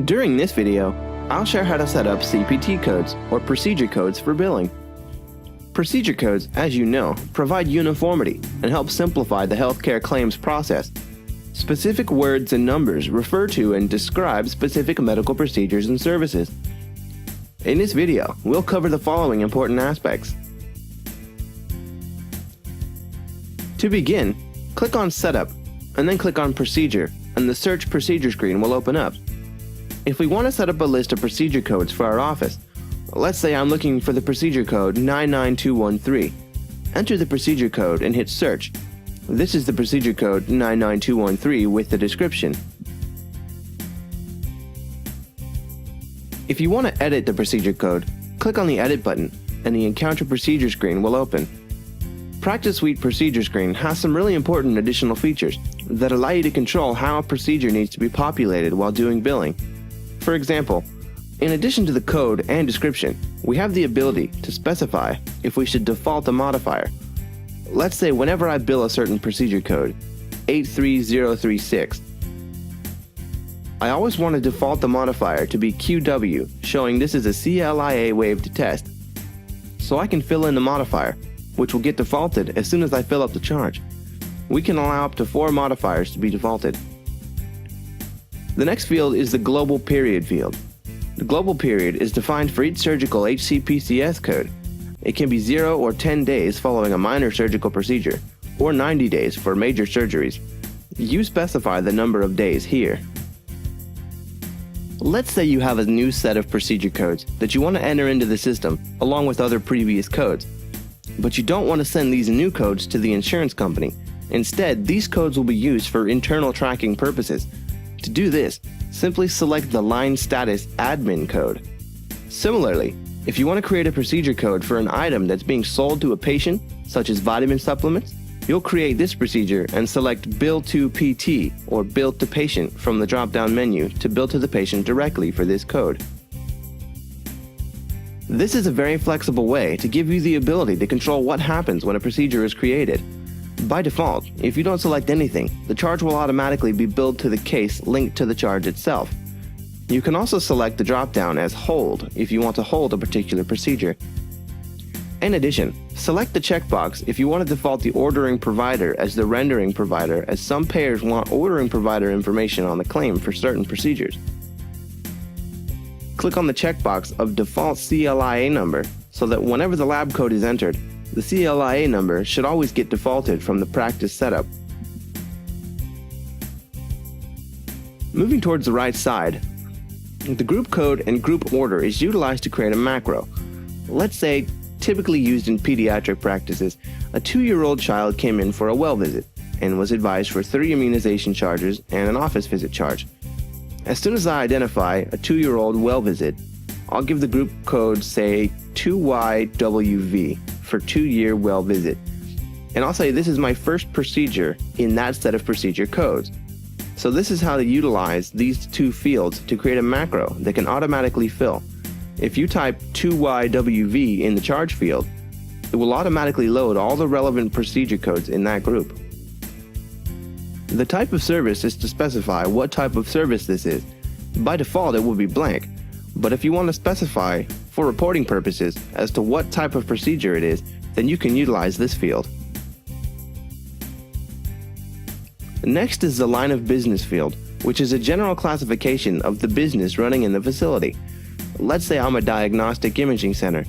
During this video, I'll share how to set up CPT codes, or procedure codes for billing. Procedure codes, as you know, provide uniformity and help simplify the healthcare claims process. Specific words and numbers refer to and describe specific medical procedures and services. In this video, we'll cover the following important aspects. To begin, click on Setup, and then click on Procedure, and the Search Procedure screen will open up. If we want to set up a list of procedure codes for our office, let's say I'm looking for the procedure code 99213. Enter the procedure code and hit Search. This is the procedure code 99213 with the description. If you want to edit the procedure code, click on the Edit button and the Encounter Procedure screen will open. Practice Suite Procedure screen has some really important additional features that allow you to control how a procedure needs to be populated while doing billing. For example, in addition to the code and description, we have the ability to specify if we should default a modifier. Let's say whenever I bill a certain procedure code, 83036, I always want to default the modifier to be QW, showing this is a CLIA waived test. So I can fill in the modifier, which will get defaulted as soon as I fill up the charge. We can allow up to 4 modifiers to be defaulted. The next field is the Global Period field. The global period is defined for each surgical HCPCS code. It can be 0 or 10 days following a minor surgical procedure, or 90 days for major surgeries. You specify the number of days here. Let's say you have a new set of procedure codes that you want to enter into the system along with other previous codes. But you don't want to send these new codes to the insurance company. Instead, these codes will be used for internal tracking purposes. To do this, simply select the Line Status Admin code. Similarly, if you want to create a procedure code for an item that's being sold to a patient, such as vitamin supplements, you'll create this procedure and select Bill to PT or Bill to Patient from the drop-down menu to bill to the patient directly for this code. This is a very flexible way to give you the ability to control what happens when a procedure is created. By default, if you don't select anything, the charge will automatically be billed to the case linked to the charge itself. You can also select the drop-down as Hold if you want to hold a particular procedure. In addition, select the checkbox if you want to default the ordering provider as the rendering provider, as some payers want ordering provider information on the claim for certain procedures. Click on the checkbox of Default CLIA number so that whenever the lab code is entered, the CLIA number should always get defaulted from the practice setup. Moving towards the right side, the group code and group order is utilized to create a macro. Let's say, typically used in pediatric practices, a 2-year-old child came in for a well visit and was advised for 3 immunization charges and an office visit charge. As soon as I identify a 2-year-old well visit, I'll give the group code, say, 2YWV for 2-year well visit. And I'll say this is my first procedure in that set of procedure codes. So this is how to utilize these 2 fields to create a macro that can automatically fill. If you type 2YWV in the charge field, it will automatically load all the relevant procedure codes in that group. The type of service is to specify what type of service this is. By default, it will be blank, but if you want to specify, for reporting purposes, as to what type of procedure it is, then you can utilize this field. Next is the Line of Business field, which is a general classification of the business running in the facility. Let's say I'm a diagnostic imaging center,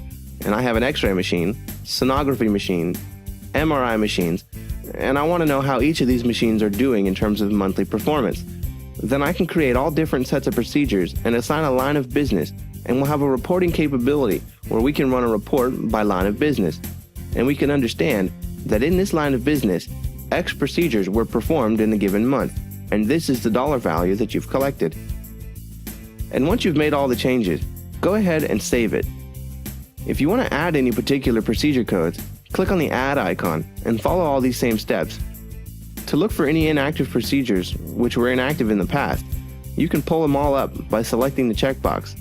and I have an X-ray machine, sonography machine, MRI machines, and I want to know how each of these machines are doing in terms of monthly performance. Then I can create all different sets of procedures and assign a line of business, and we'll have a reporting capability where we can run a report by line of business. And we can understand that in this line of business, X procedures were performed in a given month, and this is the dollar value that you've collected. And once you've made all the changes, go ahead and save it. If you want to add any particular procedure codes, click on the Add icon and follow all these same steps. To look for any inactive procedures which were inactive in the past, you can pull them all up by selecting the checkbox.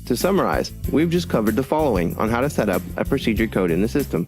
To summarize, we've just covered the following on how to set up a procedure code in the system.